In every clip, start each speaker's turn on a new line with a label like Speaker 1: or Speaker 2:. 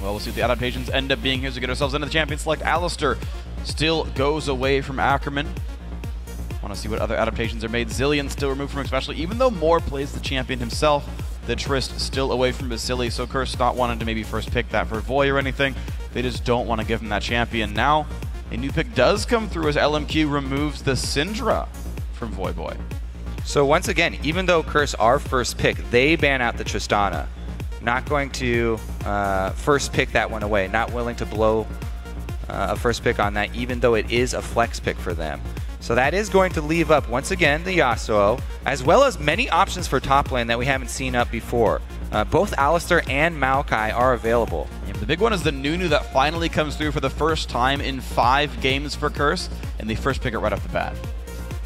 Speaker 1: Well, we'll see what the adaptations end up being here as we get ourselves into the champion select. Alistar still goes away from Ackerman. Want to see what other adaptations are made. Zillion still removed from Xpecial, even though Moore plays the champion himself. The Trist still away from Vasilii, so Curse not wanting to maybe first pick that for Voy or anything. They just don't want to give him that champion. Now, a new pick does come through as LMQ removes the Syndra from Voyboy.
Speaker 2: So once again, even though Curse are first pick, they ban out the Tristana. Not going to first pick that one away. Not willing to blow a first pick on that, even though it is a flex pick for them. So that is going to leave up, once again, the Yasuo, as well as many options for top lane that we haven't seen up before. Both Alistar and Maokai are available.
Speaker 1: Yeah, the big one is the Nunu that finally comes through for the first time in 5 games for Curse, and they first pick it right off the bat.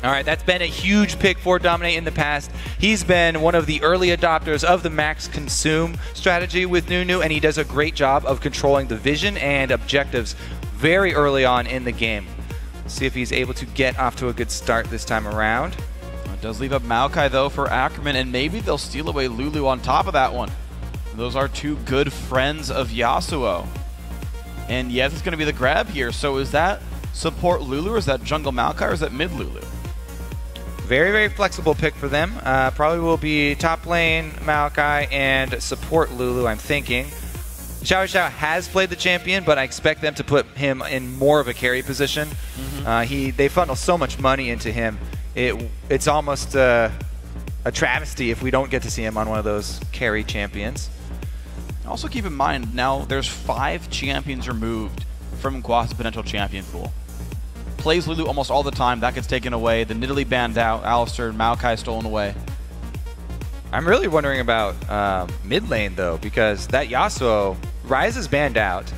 Speaker 2: All right, that's been a huge pick for Dominate in the past. He's been one of the early adopters of the max consume strategy with Nunu, and he does a great job of controlling the vision and objectives very early on in the game. See if he's able to get off to a good start this time around.
Speaker 1: It does leave up Maokai, though, for Ackerman, and maybe they'll steal away Lulu on top of that one. Those are 2 good friends of Yasuo. And yes, it's going to be the grab here. So is that support Lulu, or is that jungle Maokai, or is that mid Lulu?
Speaker 2: Very, very flexible pick for them. Probably will be top lane Maokai and support Lulu, I'm thinking. XiaoWeiXiao has played the champion, but I expect them to put him in more of a carry position. They funnel so much money into him. It's almost a travesty if we don't get to see him on one of those carry champions.
Speaker 1: Also keep in mind, now there's 5 champions removed from Quas' potential champion pool. Plays Lulu almost all the time. That gets taken away. The Nidalee banned out. Alistar and Maokai stolen away.
Speaker 2: I'm really wondering about mid lane, though, because that Yasuo, Ryze is banned out.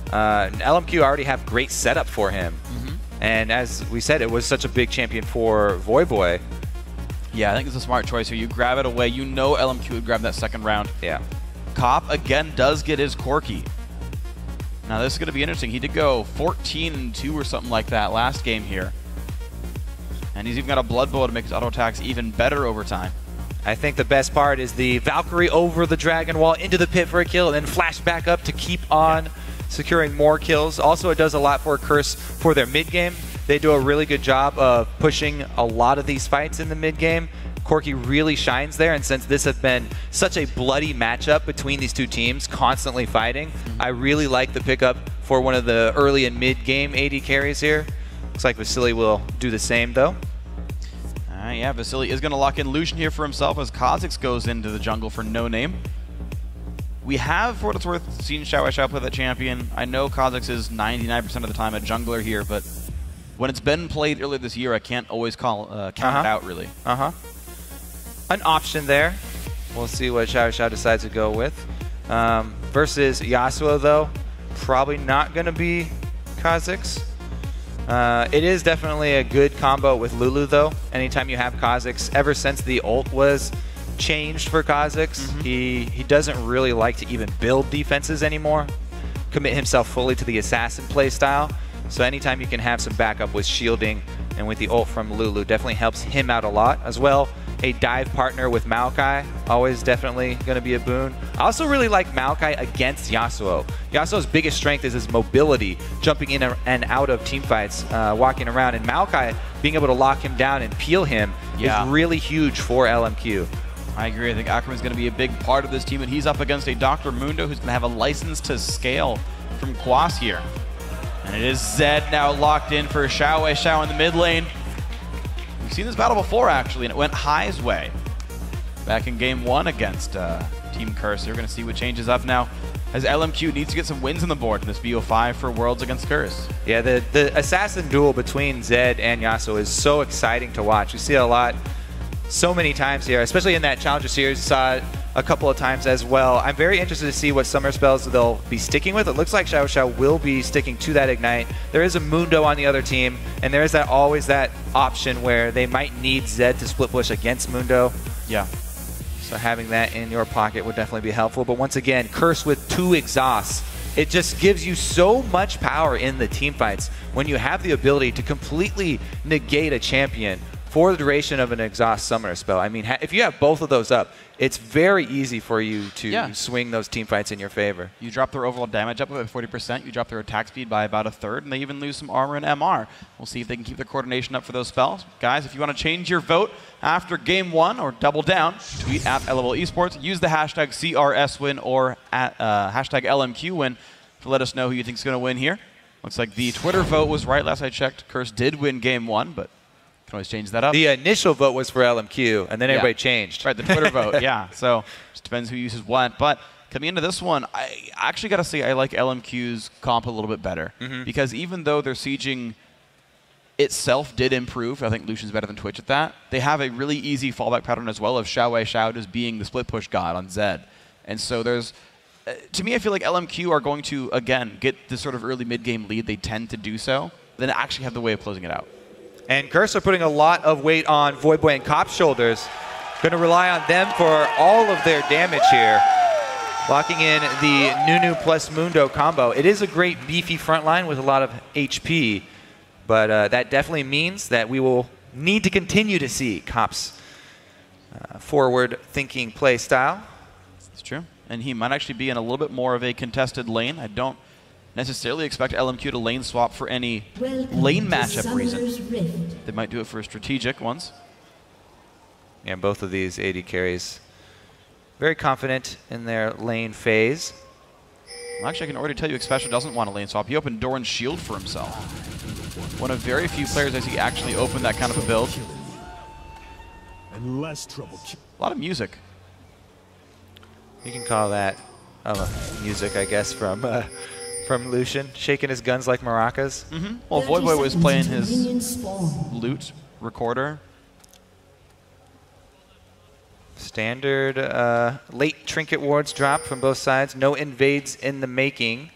Speaker 2: LMQ already have great setup for him. And as we said, it was such a big champion for Voyboy.
Speaker 1: Yeah, I think it's a smart choice here. You grab it away. You know LMQ would grab that second round.
Speaker 2: Yeah.
Speaker 1: Cop, again, does get his Corki. Now, this is going to be interesting. He did go 14-2 or something like that last game here. And he's even got a Blood Bow to make his auto attacks even better over time.
Speaker 2: I think the best part is the Valkyrie over the Dragon Wall into the pit for a kill, and then flash back up to keep on securing more kills. Also, it does a lot for Curse for their mid game. They do a really good job of pushing a lot of these fights in the mid game. Corki really shines there, and since this has been such a bloody matchup between these 2 teams, constantly fighting, I really like the pickup for one of the early and mid game AD carries here. Looks like Vasilii will do the same, though.
Speaker 1: Yeah, Vasilii is going to lock in Lucian here for himself as Kha'Zix goes into the jungle for NoName. We have, for what it's worth, seen XiaoWeiXiao play that champion. I know Kha'Zix is 99% of the time a jungler here, but when it's been played earlier this year, I can't always count it out, really.
Speaker 2: An option there. We'll see what XiaoWeiXiao decides to go with. Versus Yasuo, though, probably not going to be Kha'Zix. It is definitely a good combo with Lulu, though. Anytime you have Kha'Zix, ever since the ult was changed for Kha'Zix, he doesn't really like to even build defenses anymore. Commit himself fully to the assassin playstyle. So anytime you can have some backup with shielding and with the ult from Lulu, definitely helps him out a lot. As well, a dive partner with Maokai, always definitely going to be a boon. I also really like Maokai against Yasuo. Yasuo's biggest strength is his mobility, jumping in and out of teamfights, walking around, and Maokai being able to lock him down and peel him is really huge for LMQ.
Speaker 1: I agree. I think Ackerman's going to be a big part of this team, and he's up against a Dr. Mundo who's going to have a license to scale from Quas here. And it is Zed now locked in for XiaoWeiXiao in the mid lane. We've seen this battle before, actually, and it went High's way back in game 1 against Team Curse. We're going to see what changes up now as LMQ needs to get some wins on the board in this BO5 for Worlds against Curse.
Speaker 2: Yeah, the assassin duel between Zed and Yasuo is so exciting to watch. We see it a lot, so many times here, especially in that Challenger Series. Saw it a couple of times as well. I'm very interested to see what summer spells they'll be sticking with. It looks like XiaoWeiXiao will be sticking to that Ignite. There is a Mundo on the other team, and there is always that option where they might need Zed to split push against Mundo.
Speaker 1: Yeah.
Speaker 2: So having that in your pocket would definitely be helpful. But once again, Curse with 2 exhausts. It just gives you so much power in the team fights when you have the ability to completely negate a champion for the duration of an exhaust summoner spell. I mean, if you have both of those up, it's very easy for you to swing those team fights in your favor.
Speaker 1: You drop their overall damage up by 40%, you drop their attack speed by about 1/3, and they even lose some armor and MR. We'll see if they can keep their coordination up for those spells. Guys, if you want to change your vote after game 1 or double down, tweet at LMQ, use the hashtag CRSWin or at, hashtag LMQWin to let us know who you think is going to win here. Looks like the Twitter vote was right. Last I checked, Curse did win game 1, but can always change that up.
Speaker 2: The initial vote was for LMQ, and then everybody changed.
Speaker 1: Right, the Twitter vote, yeah. So just depends who uses what. But coming into this one, I actually got to say I like LMQ's comp a little bit better. Because even though their sieging itself did improve, I think Lucian's better than Twitch at that, they have a really easy fallback pattern as well of XiaoWeiXiao just being the split push god on Zed. And so there's, to me, I feel like LMQ are going to, again, get this sort of early mid-game lead. They tend to do so, then actually have the way of closing it out.
Speaker 2: And Curse are putting a lot of weight on Voyboy and Cop's shoulders. Going to rely on them for all of their damage here. Locking in the Nunu plus Mundo combo. It is a great beefy front line with a lot of HP, but that definitely means that we will need to continue to see Cop's forward-thinking play style.
Speaker 1: It's true. And he might actually be in a little bit more of a contested lane. I don't necessarily expect LMQ to lane swap for any lane matchup reason. They might do it for strategic ones.
Speaker 2: Yeah, both of these AD carries very confident in their lane phase.
Speaker 1: Well, actually, I can already tell you Xpecial doesn't want a lane swap. He opened Doran's shield for himself. One of very few players I see actually open that kind of a build.
Speaker 3: And less trouble.
Speaker 1: A lot of music.
Speaker 2: You can call that music, I guess, from Lucian, shaking his guns like maracas.
Speaker 1: Well, Voyboy was playing his lute recorder.
Speaker 2: Standard late trinket wards drop from both sides. No invades in the making.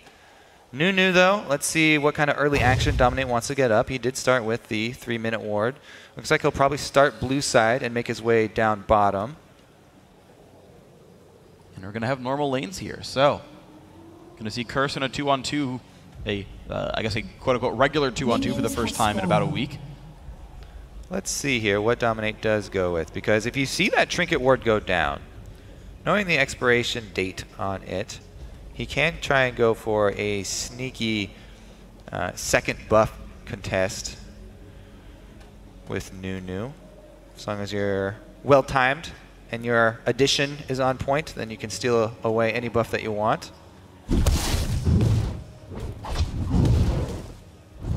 Speaker 2: Nunu, though, let's see what kind of early action Dominate wants to get up. He did start with the 3-minute ward. Looks like he'll probably start blue side and make his way down bottom.
Speaker 1: And we're going to have normal lanes here. So, going to see Curse in a 2-on-2, I guess a quote-unquote regular 2-on-2 for the first time in about a week.
Speaker 2: Let's see here what Dominate does go with, because if you see that trinket ward go down, knowing the expiration date on it, he can try and go for a sneaky second buff contest with Nunu. As long as you're well-timed and your addition is on point, then you can steal away any buff that you want.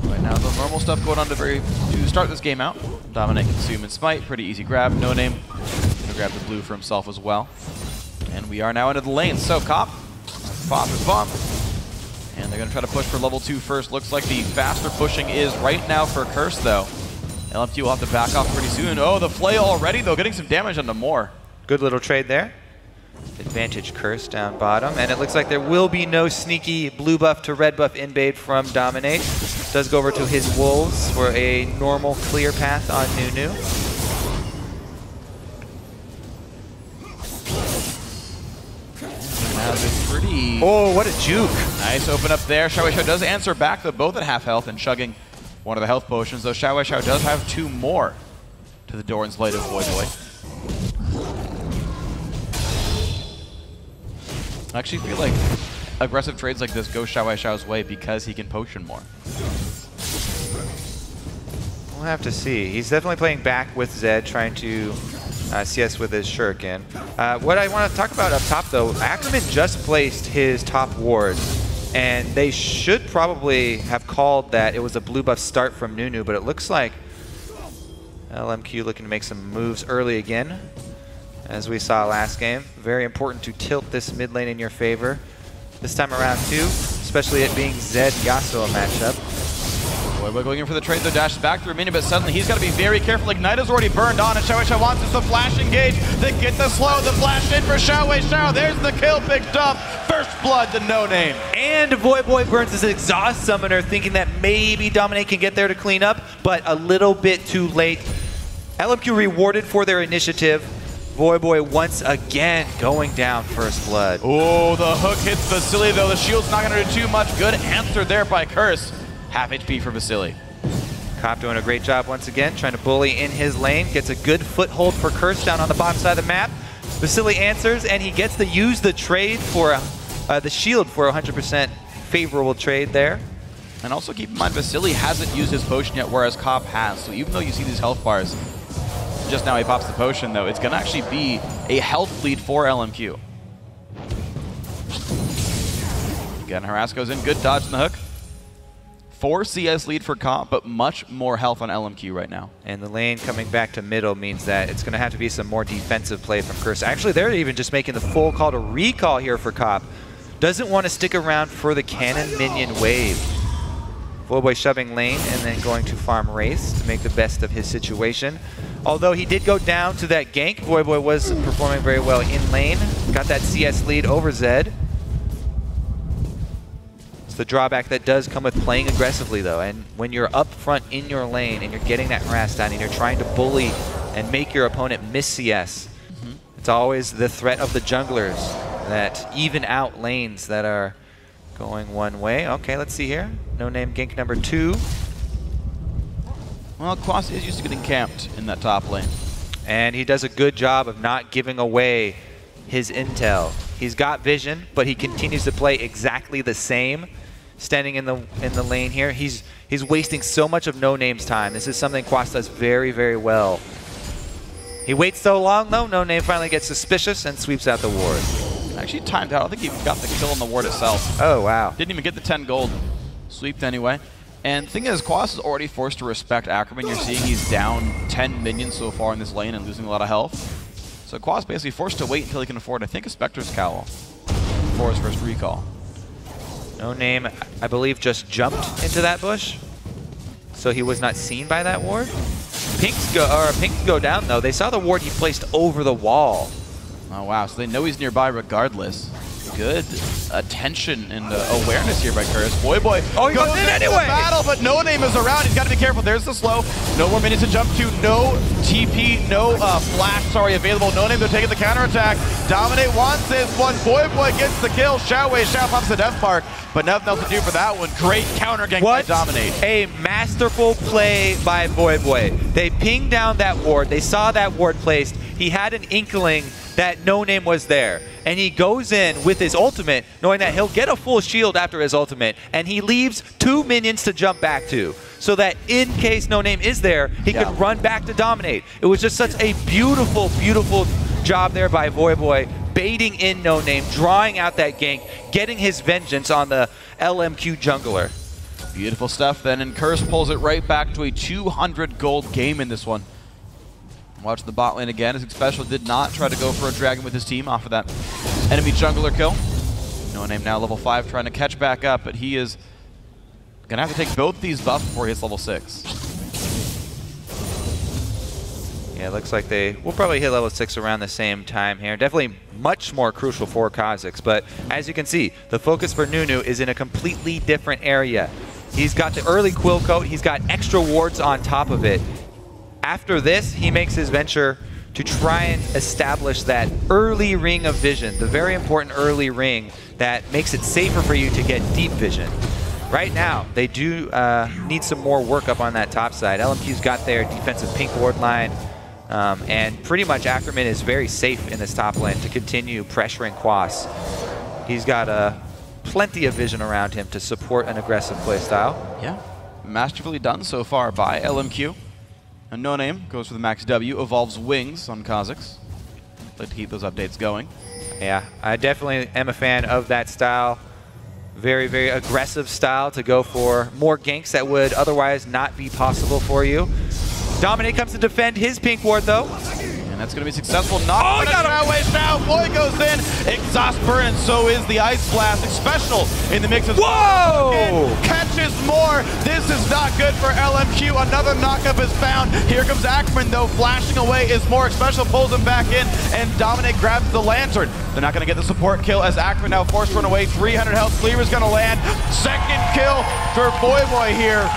Speaker 1: Right now, the normal stuff going on to start this game out. Dominate, Consume, and Smite. Pretty easy grab. NoName gonna grab the blue for himself as well. And we are now into the lane. So, Cop, pop and bump. And they're going to try to push for level 2 first. Looks like the faster pushing is right now for Curse, though. LMQ will have to back off pretty soon. Oh, the flail already, though, getting some damage onto Moore.
Speaker 2: Good little trade there. Advantage Curse down bottom. And it looks like there will be no sneaky blue buff to red buff invade from Dominate. Does go over to his Wolves for a normal clear path on Nunu.
Speaker 1: Pretty.
Speaker 2: Oh, what a juke.
Speaker 1: Nice open up there. XiaoWeiXiao does answer back, though, both at half health and chugging one of the health potions, though XiaoWeiXiao does have 2 more to the Doran's Blade of Voyboy. I actually feel like aggressive trades like this go XiaoWeiXiao's way because he can potion more.
Speaker 2: We'll have to see. He's definitely playing back with Zed, trying to CS with his shuriken. What I want to talk about up top, though, Ackerman just placed his top ward, and they should probably have called that it was a blue buff start from Nunu, but it looks like LMQ looking to make some moves early again, as we saw last game. Very important to tilt this mid lane in your favor this time around, too, especially it being Zed Yasuo matchup.
Speaker 1: Voyboy going in for the trade, though, dashes back through a minute, but suddenly he's got to be very careful. Ignite is already burned on, and XiaoWeiXiao wants us to flash engage. They get the slow, the flash in for XiaoWeiXiao. There's the kill picked up. First blood to NoName.
Speaker 2: And Voyboy burns his exhaust summoner, thinking that maybe Dominate can get there to clean up, but a little bit too late. LMQ rewarded for their initiative. Voyboy once again going down first blood.
Speaker 1: Oh, the hook hits Vasilii, though. The shield's not going to do too much good. Answered there by Curse. Half HP for Vasilii.
Speaker 2: Cop doing a great job once again, trying to bully in his lane. Gets a good foothold for Curse down on the bottom side of the map. Vasilii answers, and he gets to use the trade for the shield for 100% favorable trade there.
Speaker 1: And also keep in mind, Vasilii hasn't used his potion yet, whereas Cop has. So even though you see these health bars, just now he pops the potion, though, it's going to actually be a health lead for LMQ. Again, Harass goes in. Good dodge in the hook. 4 CS lead for Cop, but much more health on LMQ right now.
Speaker 2: And the lane coming back to middle means that it's going to have to be some more defensive play from Curse. Actually, they're even just making the full call to recall here for Cop. Doesn't want to stick around for the cannon minion wave. Voyboy shoving lane and then going to farm race to make the best of his situation. Although he did go down to that gank, Voyboy was performing very well in lane. Got that CS lead over Zed. It's the drawback that does come with playing aggressively, though. And when you're up front in your lane and you're getting that harass down and you're trying to bully and make your opponent miss CS, it's always the threat of the junglers that even out lanes that are going one way. Okay, let's see here. NoName gank number 2.
Speaker 1: Well, Quas is used to getting camped in that top lane.
Speaker 2: And he does a good job of not giving away his intel. He's got vision, but he continues to play exactly the same. Standing in the lane here, he's wasting so much of NoName's time. This is something Quas does very, very well. He waits so long, though. NoName finally gets suspicious and sweeps out the ward.
Speaker 1: Actually timed out. I think he got the kill on the ward itself.
Speaker 2: Oh, wow.
Speaker 1: Didn't even get the 10 gold. Sweeped anyway. And the thing is, Quas is already forced to respect Ackerman. You're seeing he's down 10 minions so far in this lane and losing a lot of health. So Quas basically forced to wait until he can afford, I think, a Spectre's Cowl for his first recall.
Speaker 2: NoName, I believe, just jumped into that bush, so he was not seen by that ward. Pinks go down, though. They saw the ward he placed over the wall.
Speaker 1: Oh, wow. So they know he's nearby regardless. Good attention and awareness here by Curse. Voyboy
Speaker 2: goes in anyway!
Speaker 1: Battle, but NoName is around. He's got to be careful. There's the slow. No more minions to jump to. No TP, no flash, available. NoName, they're taking the counterattack. Dominate wants this one. Voyboy gets the kill. XiaoWeiXiao pops the death mark, but nothing else to do for that one. Great counter gank by Dominate.
Speaker 2: A masterful play by Voyboy. They pinged down that ward. They saw that ward placed. He had an inkling that NoName was there. And he goes in with his ultimate, knowing that he'll get a full shield after his ultimate, and he leaves 2 minions to jump back to, so that in case NoName is there, he can run back to Dominate. It was just such a beautiful, beautiful job there by Voyboy, baiting in NoName, drawing out that gank, getting his vengeance on the LMQ jungler.
Speaker 1: Beautiful stuff then, and Curse pulls it right back to a 200 gold game in this one. Watch the bot lane again, as Xpecial did not try to go for a dragon with his team off of that enemy jungler kill. NoName now level 5, trying to catch back up, but he is going to have to take both these buffs before he hits level 6.
Speaker 2: Yeah, it looks like they will probably hit level 6 around the same time here. Definitely much more crucial for Kha'Zix, but as you can see, the focus for Nunu is in a completely different area. He's got the early quill coat, he's got extra wards on top of it. After this, he makes his venture to try and establish that early ring of vision, the very important early ring that makes it safer for you to get deep vision. Right now, they do need some more work up on that top side. LMQ's got their defensive pink ward line, and pretty much Ackerman is very safe in this top lane to continue pressuring Quas. He's got plenty of vision around him to support an aggressive playstyle.
Speaker 1: Yeah, masterfully done so far by LMQ. And NoName goes for the max W, evolves wings on Kha'Zix. Like to keep those updates going.
Speaker 2: Yeah, I definitely am a fan of that style. Very, very aggressive style to go for more ganks that would otherwise not be possible for you. Dominate comes to defend his pink ward, though.
Speaker 1: And that's going to be successful. Not XiaoWeiXiao. Boy goes in. Exhaust burn, and so is the Ice Blast. Xpecial in the mix as well.
Speaker 2: Whoa!
Speaker 1: Catches more. This is not good for LMQ. Another knockup is found. Here comes Ackerman, though. Flashing away is more. Xpecial pulls him back in, and Dominate grabs the lantern. They're not going to get the support kill as Ackerman now forced to run away. 300 health. Cleaver is going to land. Second kill for Voyboy here.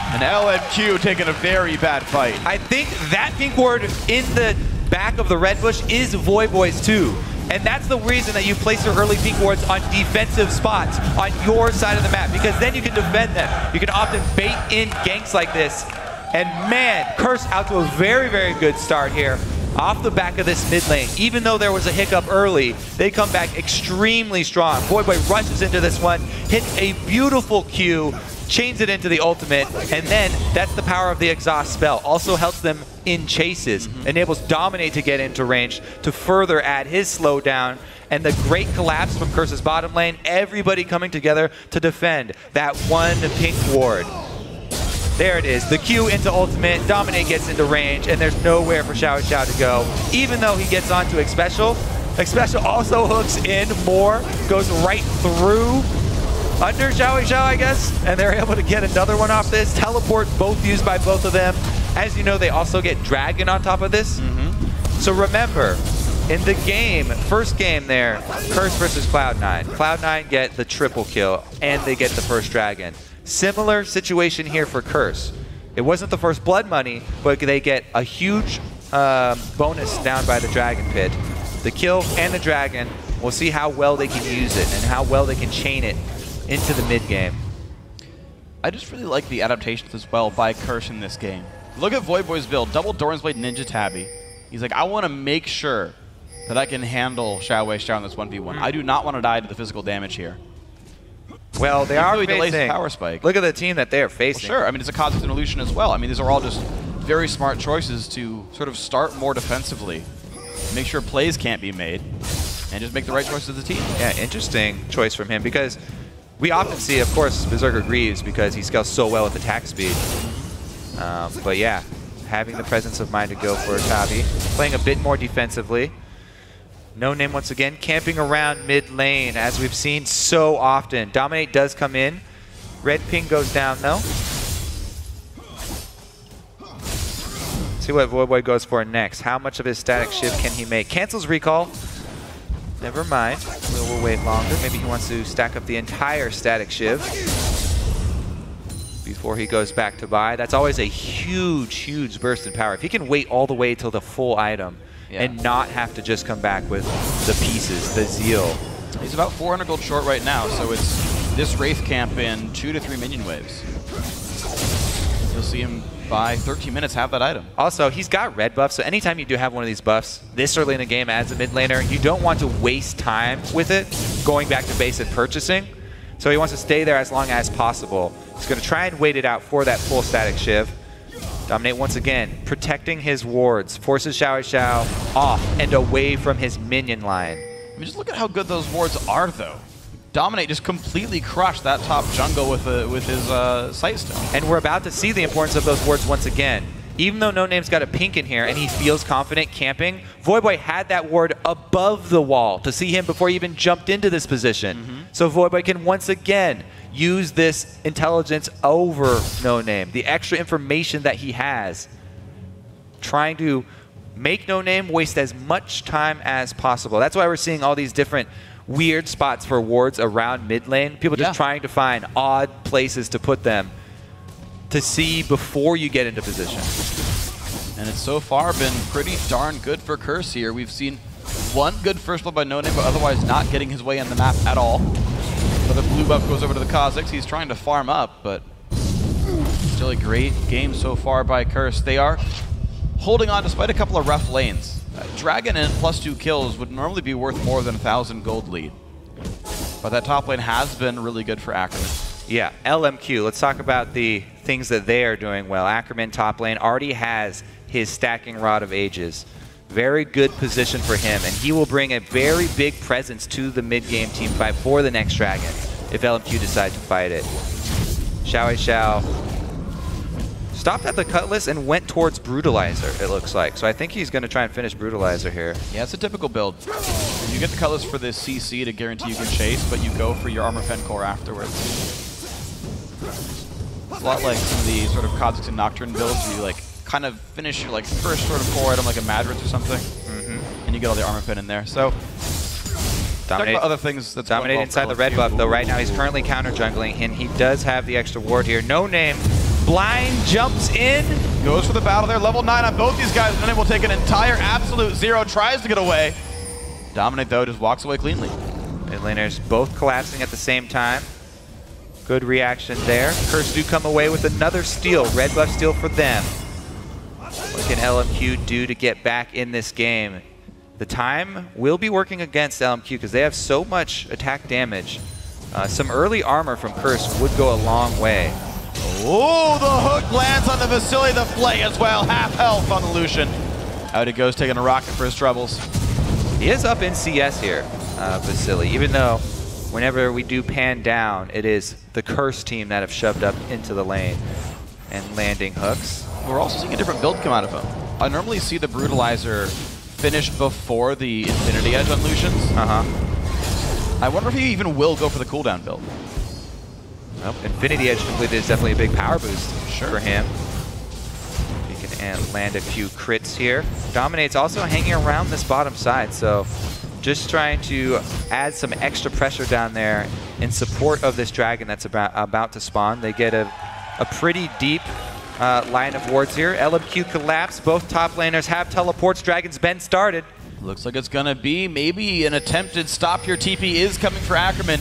Speaker 1: And LMQ taking a very bad fight.
Speaker 2: I think that pink ward in the back of the red bush is Voyboy's too. And that's the reason that you place your early pink wards on defensive spots on your side of the map, because then you can defend them. You can often bait in ganks like this. And man, Curse out to a very, very good start here off the back of this mid lane. Even though there was a hiccup early, they come back extremely strong. Voyboy rushes into this one, hits a beautiful Q, chains it into the ultimate, and then that's the power of the exhaust spell. Also helps them in chases, enables Dominate to get into range to further add his slowdown, and the great collapse from Curse's bottom lane, everybody coming together to defend that one pink ward. There it is, the Q into ultimate, Dominate gets into range, and there's nowhere for XiaoWeiXiao to go. Even though he gets onto Xpecial, Xpecial also hooks in more, goes right through under XiaoWeiXiao, I guess, and they're able to get another one off this. Teleport both used by both of them. As you know, they also get Dragon on top of this. So remember, in the game, first game there, Curse versus Cloud9. Cloud9 get the triple kill, and they get the first Dragon. Similar situation here for Curse. It wasn't the first blood money, but they get a huge bonus down by the Dragon Pit. The kill and the Dragon, we'll see how well they can use it and how well they can chain it into the mid game.
Speaker 1: I just really like the adaptations as well by Curse in this game. Look at Voyboy's build, double Doran's Blade Ninja Tabby. He's like, I want to make sure that I can handle XiaoWeiXiao in this 1v1. I do not want to die to the physical damage here.
Speaker 2: Well, they are facing
Speaker 1: power spike.
Speaker 2: Look at the team that they're facing.
Speaker 1: Well, sure, I mean, it's a Kha'Zix and a Lucian as well. I mean, these are all just very smart choices to sort of start more defensively, make sure plays can't be made, and just make the right choices as a team.
Speaker 2: Yeah, interesting choice from him, because we often see, of course, Berserker Greaves because he scales so well with attack speed. But yeah, having the presence of mind to go for a Tabi, playing a bit more defensively. NoName once again camping around mid lane, as we've seen so often. Dominate does come in. Red ping goes down though. See what Voyboy goes for next. How much of his static shift can he make? Cancels recall. Never mind. We'll wait longer. Maybe he wants to stack up the entire static shiv before he goes back to buy. That's always a huge, huge burst in power. If he can wait all the way till the full item, and not have to just come back with the pieces, the zeal.
Speaker 1: He's about 400 gold short right now, so it's this Wraith camp in 2 to 3 minion waves. You'll see him by 13 minutes have that item.
Speaker 2: Also, he's got red buffs, so anytime you do have one of these buffs this early in the game as a mid laner, you don't want to waste time with it going back to base and purchasing. So he wants to stay there as long as possible. He's going to try and wait it out for that full static shiv. Dominate once again, protecting his wards, forces XiaoWeiXiao off and away from his minion line.
Speaker 1: I mean, just look at how good those wards are, though. Dominate just completely crushed that top jungle with his sight stone.
Speaker 2: And we're about to see the importance of those wards once again. Even though NoName's got a pink in here and he feels confident camping, Voyboy had that ward above the wall to see him before he even jumped into this position. So Voyboy can once again use this intelligence over NoName, the extra information that he has, trying to make NoName waste as much time as possible. That's why we're seeing all these different weird spots for wards around mid lane. People just trying to find odd places to put them to see before you get into position.
Speaker 1: And it's so far been pretty darn good for Curse here. We've seen one good first blood by NoName, but otherwise not getting his way on the map at all. Another blue buff goes over to the Kha'Zix. He's trying to farm up, but still a great game so far by Curse. They are holding on despite a couple of rough lanes. Dragon and +2 kills would normally be worth more than 1,000 gold lead. But that top lane has been really good for Ackerman.
Speaker 2: Yeah, LMQ. Let's talk about the things that they are doing well. Ackerman top lane already has his stacking Rod of Ages. Very good position for him, and he will bring a very big presence to the mid-game team fight for the next Dragon if LMQ decide to fight it. XiaoWeiXiao stopped at the Cutlass and went towards Brutalizer, it looks like. So I think he's going to try and finish Brutalizer here.
Speaker 1: Yeah, it's a typical build. You get the Cutlass for this CC to guarantee you can chase, but you go for your Armor Fen core afterwards. It's a lot like some of the sort of Kha'Zix and Nocturne builds where you like kind of finish your like first sort of core item like a Madrid or something, and you get all the Armor Fen in there. So Dominate about other things that's
Speaker 2: Dominate inside the red buff though. Right now he's currently counter jungling, and he does have the extra ward here. NoName blind jumps in,
Speaker 1: goes for the battle there. Level 9 on both these guys, and then will take an entire absolute zero. Tries to get away. Dominate, though, just walks away cleanly.
Speaker 2: Mid laners both collapsing at the same time. Good reaction there. Curse do come away with another steal. Red buff steal for them. What can LMQ do to get back in this game? The time will be working against LMQ because they have so much attack damage. Some early armor from Curse would go a long way.
Speaker 1: Oh, the hook lands on the Vasilii, the flay as well. Half health on the Lucian. Out it goes, taking a rocket for his troubles.
Speaker 2: He is up in CS here, Vasilii, even though whenever we do pan down, it is the Curse team that have shoved up into the lane and landing hooks.
Speaker 1: We're also seeing a different build come out of him. I normally see the Brutalizer finished before the Infinity Edge on Lucian's. I wonder if he even will go for the cooldown build.
Speaker 2: Nope. Infinity Edge completed is definitely a big power boost for him. He can land a few crits here. Dominate's also hanging around this bottom side, so just trying to add some extra pressure down there in support of this dragon that's about to spawn. They get a pretty deep line of wards here. LMQ collapse. Both top laners have teleports. Dragon's been started.
Speaker 1: Looks like it's gonna be maybe an attempted stop here. TP is coming for Ackerman.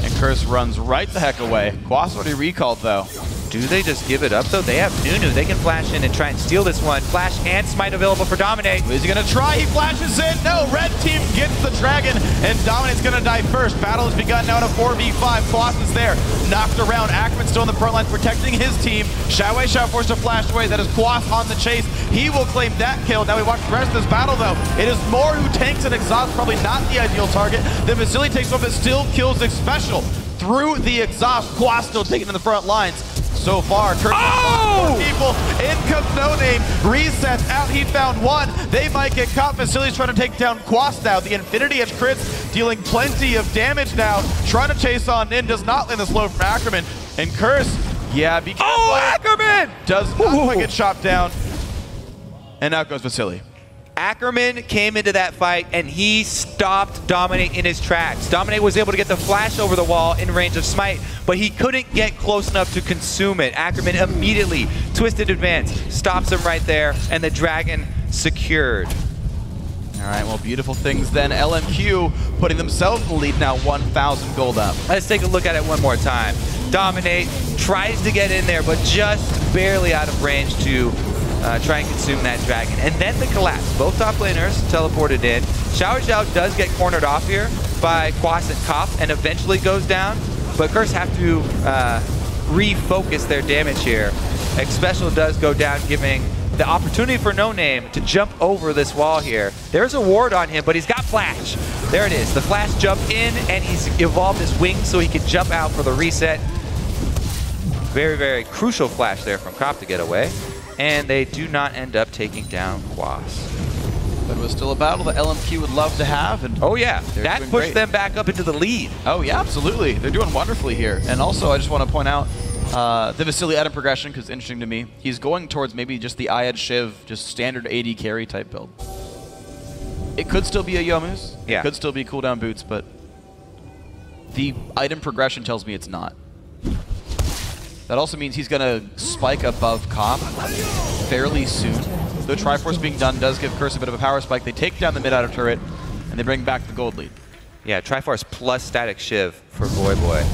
Speaker 1: And Curse runs right the heck away. Quas already recalled though.
Speaker 2: Do they just give it up though? They have Nunu. They can flash in and try and steal this one. Flash and smite available for Dominate.
Speaker 1: Is he gonna try? He flashes in. No, red team gets the dragon and Dominate's gonna die first. Battle has begun now in a 4v5. Quas is there. Knocked around. Ackerman still in the front lines protecting his team. XiaoWeiXiao forced to flash away. That is Quas on the chase. He will claim that kill. Now we watch the rest of this battle though. It is more who tanks and exhausts, probably not the ideal target. The Vasilii takes one but still kills Xpecial through the exhaust. Quas still taking in the front lines. So far, Curse people. In comes NoName. Resets out. He found one. They might get caught. Vasilii's trying to take down Quas now. The Infinity Edge crits, dealing plenty of damage now. Trying to chase on in. Does not land the slow from Ackerman. And Curse, yeah, be careful.
Speaker 2: Oh, Ackerman!
Speaker 1: Does not get chopped down. And out goes Vasilii.
Speaker 2: Ackerman came into that fight and he stopped Dominate in his tracks. Dominate was able to get the flash over the wall in range of smite, but he couldn't get close enough to consume it. Ackerman immediately twisted advance, stops him right there, and the dragon secured.
Speaker 1: All right, well, beautiful things then. LMQ putting themselves in the lead now, 1,000 gold up.
Speaker 2: Let's take a look at it one more time. Dominate tries to get in there, but just barely out of range to try and consume that dragon. And then the collapse. Both top laners teleported in. XiaoWeiXiao does get cornered off here by Quas and Kopf and eventually goes down, but Curse have to refocus their damage here. Xpecial does go down, giving the opportunity for NoName to jump over this wall here. There's a ward on him, but he's got flash. There it is. The flash jump in, and he's evolved his wings so he can jump out for the reset. Very, very crucial flash there from Kopf to get away. And they do not end up taking down Quas.
Speaker 1: But it was still a battle that LMQ would love to have. And
Speaker 2: oh yeah, that pushed them back up into the lead.
Speaker 1: Oh yeah, absolutely. They're doing wonderfully here. And also, I just want to point out the Vasilii item progression, because it's interesting to me. He's going towards maybe just the Ayad Shiv, just standard AD carry type build. It could still be a Yomu's.
Speaker 2: Yeah.
Speaker 1: It could still be cooldown boots, but the item progression tells me it's not. That also means he's going to spike above Kopf fairly soon. The Triforce being done does give Curse a bit of a power spike. They take down the mid-outer turret, and they bring back the gold lead.
Speaker 2: Yeah, Triforce plus Static Shiv for Voyboy.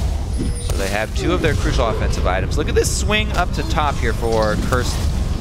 Speaker 2: So they have two of their crucial offensive items. Look at this swing up to top here for Curse.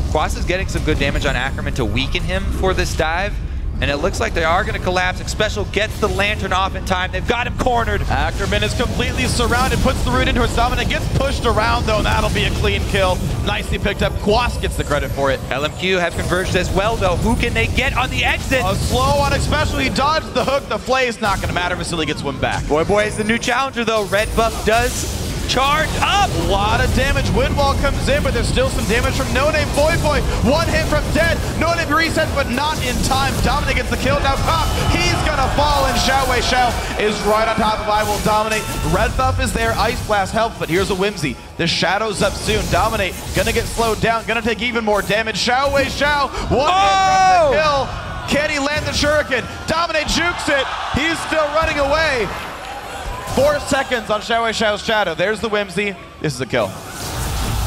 Speaker 2: Quas is getting some good damage on Ackerman to weaken him for this dive. And it looks like they are going to collapse. Xpecial gets the lantern off in time. They've got him cornered.
Speaker 1: Ackerman is completely surrounded, puts the root into his Dominate, gets pushed around though, and that'll be a clean kill. Nicely picked up. Quas gets the credit for it.
Speaker 2: LMQ have converged as well though. Who can they get on the exit?
Speaker 1: A slow on Xpecial. He dodged the hook. The flay is not going to matter. Vasilii gets one back.
Speaker 2: Voyboy is the new challenger though. Red buff does charge up.
Speaker 1: A lot of damage. Windwall comes in, but there's still some damage from NoName. Voyboy, one hit from dead. NoName resets, but not in time. Dominate gets the kill. Now Kopf, he's gonna fall, and XiaoWeiXiao is right on top of IWillDominate. Red buff is there. Ice Blast helps, but here's a whimsy. The Shadow's up soon. Dominate gonna get slowed down, gonna take even more damage. XiaoWeiXiao, one hit from the kill. Can he land the Shuriken? Dominate jukes it. He's still running away. 4 seconds on XiaoWeiXiao's Shadow. There's the whimsy. This is a kill.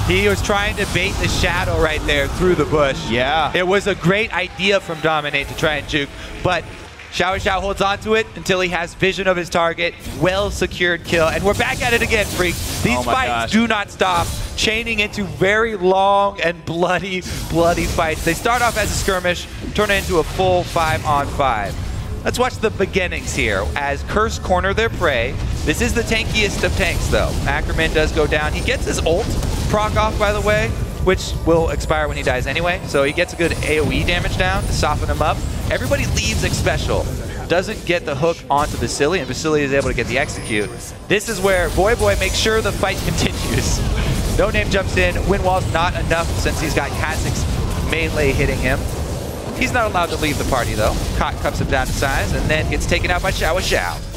Speaker 2: He was trying to bait the Shadow right there through the bush.
Speaker 1: Yeah.
Speaker 2: It was a great idea from Dominate to try and juke, but XiaoWeiXiao holds on to it until he has vision of his target. Well-secured kill. And we're back at it again, Freak. These fights do not stop, chaining into very long and bloody fights. They start off as a skirmish, turn it into a full 5-on-5. Let's watch the beginnings here as Curse corner their prey. This is the tankiest of tanks, though. Ackerman does go down. He gets his ult proc off, by the way, which will expire when he dies anyway. So he gets a good AoE damage down to soften him up. Everybody leaves Xpecial. Doesn't get the hook onto Vasilii, and Vasilii is able to get the execute. This is where Voyboy makes sure the fight continues. NoName jumps in. Wind wall's not enough since he's got Kha'Zix melee hitting him. He's not allowed to leave the party, though. Cups him down to size, and then gets taken out by XiaoWeiXiao.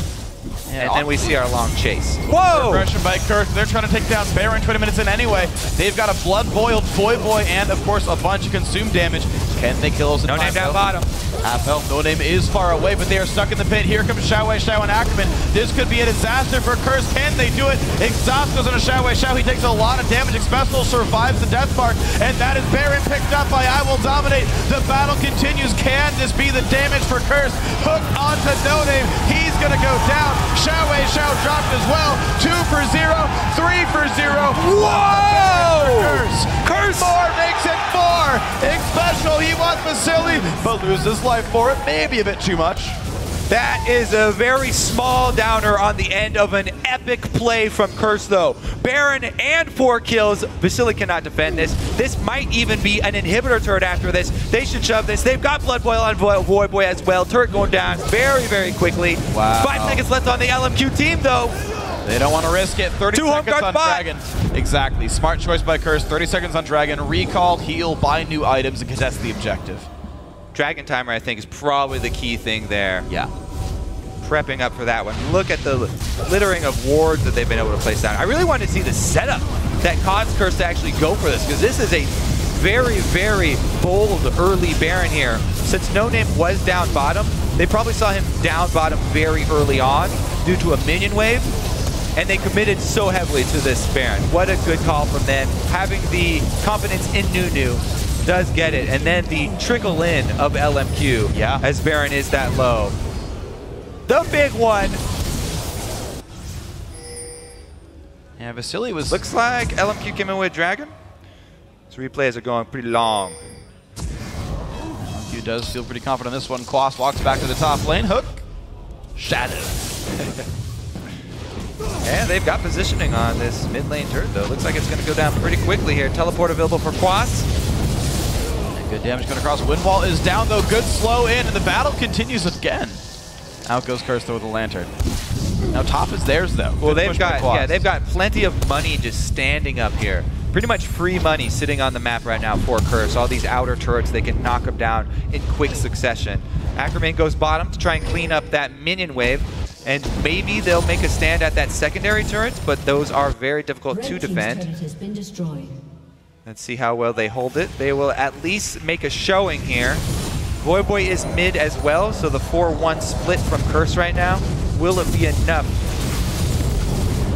Speaker 2: And then we see our long chase. Whoa!
Speaker 1: Progression by Curse. They're trying to take down Baron 20 minutes in anyway. They've got a blood-boiled Voyboy and, of course, a bunch of consumed damage. Can they kill us in
Speaker 2: NoName down bottom.
Speaker 1: Half health. NoName is far away, but they are stuck in the pit. Here comes XiaoWeiXiao and Ackerman. This could be a disaster for Curse. Can they do it? Exhaust goes on a XiaoWeiXiao. He takes a lot of damage. Xpecial survives the death mark, and that is Baron picked up by IWillDominate. The battle continues. Can this be the damage for Curse? Hook onto NoName. He's going to go down. XiaoWeiXiao dropped as well. 2 for 0, 3 for 0.
Speaker 2: Whoa!
Speaker 1: Curse 4 makes it 4. Xpecial, he wants Vasilii, but loses life for it. Maybe a bit too much.
Speaker 2: That is a very small downer on the end of an epic play from Curse, though. Baron and 4 kills. Vasilii cannot defend this. This might even be an inhibitor turret after this. They should shove this. They've got Blood Boil on Voyboy as well. Turret going down very quickly.
Speaker 1: Wow.
Speaker 2: 5 seconds left on the LMQ team, though.
Speaker 1: They don't want to risk it. 30 seconds on Dragon. Exactly. Smart choice by Curse. 30 seconds on Dragon. Recall, heal, buy new items, and contest the objective.
Speaker 2: Dragon timer, I think, is probably the key thing there.
Speaker 1: Yeah.
Speaker 2: Prepping up for that one. Look at the littering of wards that they've been able to place down. I really wanted to see the setup that caused Curse to actually go for this, because this is a very bold early Baron here. Since NoName was down bottom, they probably saw him down bottom very early on due to a minion wave, and they committed so heavily to this Baron. What a good call from them. Having the confidence in Nunu does get it, and then the trickle in of LMQ as Baron is that low. The big one.
Speaker 1: Yeah, Vasilii was...
Speaker 2: Looks like LMQ came in with Dragon. These replays are going pretty long.
Speaker 1: LMQ does feel pretty confident on this one. Quas walks back to the top lane. Hook. Shadow.
Speaker 2: And they've got positioning on this mid lane turret, though. Looks like it's going to go down pretty quickly here. Teleport available for Quas.
Speaker 1: And good damage going across. Wind wall is down, though. Good slow in, and the battle continues again. Out goes Curse, though, with the lantern. Now top is theirs, though.
Speaker 2: Well, they've got plenty of money just standing up here. Pretty much free money sitting on the map right now for Curse. All these outer turrets, they can knock them down in quick succession. Ackerman goes bottom to try and clean up that minion wave. And maybe they'll make a stand at that secondary turret, but those are very difficult to defend.
Speaker 4: Has been destroyed.
Speaker 2: Let's see how well they hold it. They will at least make a showing here. Voyboy is mid as well, so the 4-1 split from Curse right now, will it be enough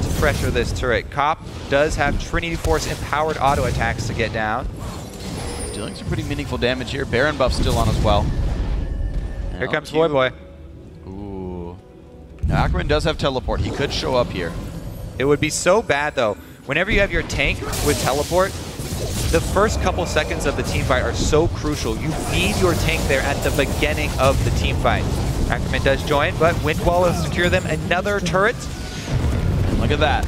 Speaker 2: to pressure this turret? Cop does have Trinity Force empowered auto attacks to get down.
Speaker 1: Dealing some pretty meaningful damage here. Baron buff still on as well.
Speaker 2: Here comes Voyboy.
Speaker 1: Now, Ackerman does have teleport. He could show up here.
Speaker 2: It would be so bad, though. Whenever you have your tank with teleport, the first couple seconds of the team fight are so crucial. You need your tank there at the beginning of the team fight. Ackerman does join, but Wind Wall will secure them another turret.
Speaker 1: And look at that.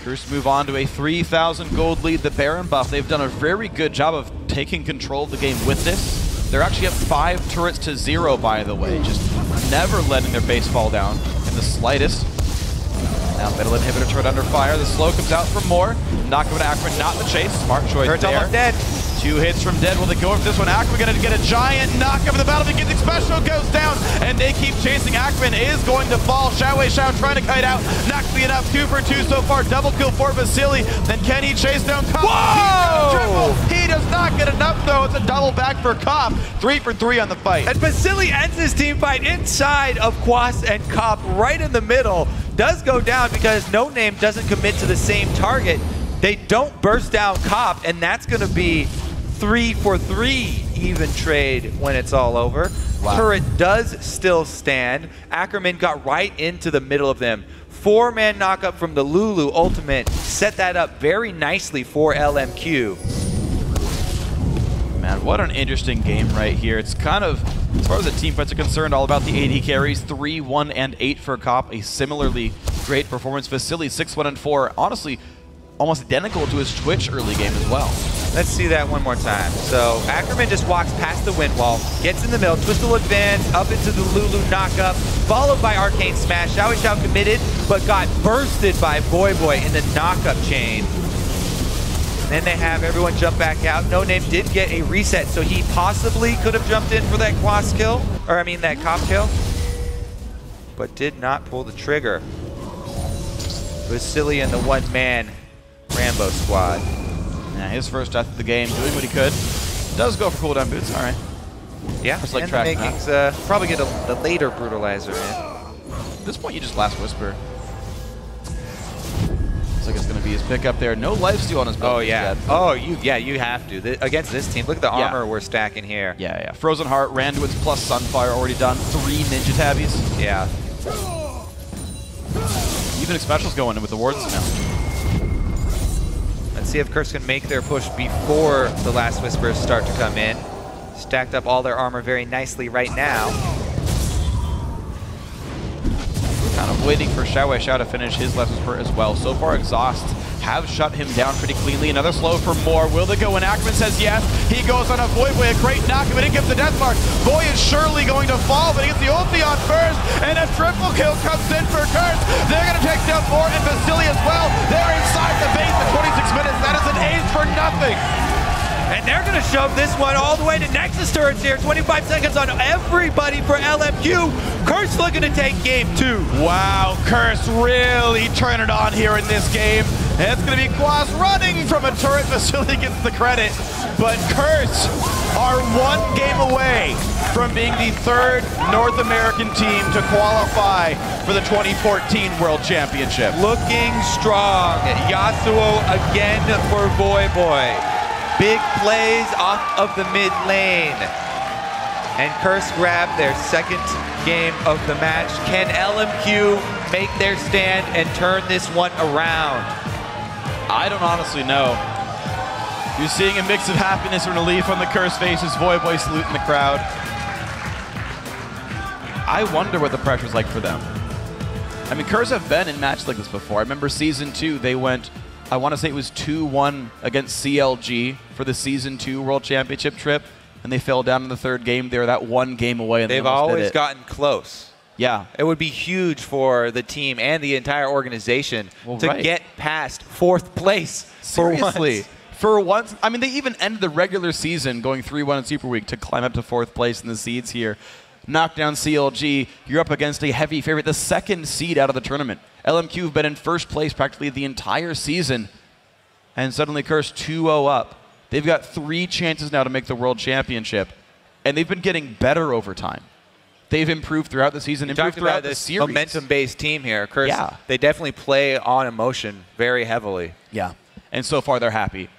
Speaker 1: Curse move on to a 3,000 gold lead. The Baron buff, they've done a very good job of taking control of the game with this. They're actually up 5 turrets to 0, by the way. Just never letting their base fall down in the slightest. Now middle inhibitor turret under fire. The slow comes out from more. Knock him to Ackerman, not the chase. Smart choice
Speaker 2: Turret's
Speaker 1: there.
Speaker 2: almost dead.
Speaker 1: 2 hits from dead. Will they go for this one? Ackerman going to get a giant knock over the battle begins. Xpecial goes down, and they keep chasing. Ackerman is going to fall. XiaoWeiXiao trying to kite out. Not clean up. 2 for 2 so far. Double kill for Vasilii. Then can he chase down Cop?
Speaker 2: Whoa!
Speaker 1: He does not get enough, though. It's a double back for Cop. 3 for 3 on the fight.
Speaker 2: And Vasilii ends his team fight inside of Quas and Cop right in the middle. Does go down because NoName doesn't commit to the same target. They don't burst down Cop, and that's going to be 3 for 3 even trade when it's all over.
Speaker 1: Wow.
Speaker 2: Turret does still stand. Ackerman got right into the middle of them. 4-man knockup from the Lulu ultimate. Set that up very nicely for LMQ.
Speaker 1: Man, what an interesting game right here. It's kind of, as far as the team fights are concerned, all about the AD carries. 3, 1, and 8 for Cop. A similarly great performance. Vasilii 6, 1, and 4. Honestly, almost identical to his Twitch early game as well.
Speaker 2: Let's see that one more time. So Ackerman just walks past the wind wall, gets in the middle, twistal advance, up into the Lulu knockup, followed by Arcane Smash. XiaoWeiXiao committed, but got bursted by Voyboy in the knockup chain. Then they have everyone jump back out. NoName did get a reset, so he possibly could have jumped in for that Quas kill, or I mean that Cop kill, but did not pull the trigger. Vasilii and the one-man Rambo squad.
Speaker 1: Yeah, his first death of the game, doing what he could. Does go for cooldown boots, all right.
Speaker 2: Yeah,
Speaker 1: just like
Speaker 2: and the makings, probably get the later brutalizer in.
Speaker 1: At this point, you just last whisper. Looks like it's going to be his pickup there. No lifesteal on his build.
Speaker 2: Oh yeah.
Speaker 1: Yet.
Speaker 2: Oh, you have to. Against this team, look at the armor we're stacking here.
Speaker 1: Yeah. Frozen Heart, Randuin's plus Sunfire already done. 3 Ninja Tabbies.
Speaker 2: Yeah.
Speaker 1: Even Xpecial's going in with the wards now.
Speaker 2: Let's see if Curse can make their push before the last whispers start to come in. Stacked up all their armor very nicely right now.
Speaker 1: Kind of waiting for XiaoWeiXiao to finish his last whisper as well. So far, Exhaust have shut him down pretty cleanly. Another slow for more. Will they go? And Ackerman says yes. He goes on a Voyboy, a great knock, but it gets the death mark. Voy is surely going to fall, but he gets the ulti on first, and a triple kill comes in for Curse. They're going to take down more, and Vasilii as well. They're inside the base at 26 minutes. That is an ace for nothing.
Speaker 2: And they're going to shove this one all the way to Nexus turrets here. 25 seconds on everybody for LMQ. Curse looking to take game 2.
Speaker 1: Wow, Curse really turn it on here in this game. And it's going to be Quas running from a turret. Vasilii gets the credit. But Curse are 1 game away from being the 3rd North American team to qualify for the 2014 World Championship.
Speaker 2: Looking strong. Yasuo again for Voyboy. Big plays off of the mid lane. And Curse grabbed their 2nd game of the match. Can LMQ make their stand and turn this one around?
Speaker 1: I don't honestly know. You're seeing a mix of happiness and relief on the Curse faces. Voyboy saluting the crowd. I wonder what the pressure's like for them. I mean, Curse have been in matches like this before. I remember Season 2, they went, I want to say it was 2-1 against CLG for the Season 2 World Championship trip, and they fell down in the 3rd game. They were that 1 game away, and
Speaker 2: they've always gotten close.
Speaker 1: Yeah.
Speaker 2: It would be huge for the team and the entire organization to get past 4th place.
Speaker 1: Seriously. For once. I mean, they even ended the regular season going 3-1 in Super Week to climb up to 4th place in the seeds here. Knock down CLG. You're up against a heavy favorite, the 2nd seed out of the tournament. LMQ have been in 1st place practically the entire season, and suddenly Curse 2-0 up. They've got 3 chances now to make the World Championship, and they've been getting better over time. They've improved throughout the season, improved throughout the series.
Speaker 2: Momentum-based team here. Curse, they definitely play on emotion very heavily.
Speaker 1: Yeah, and so far they're happy.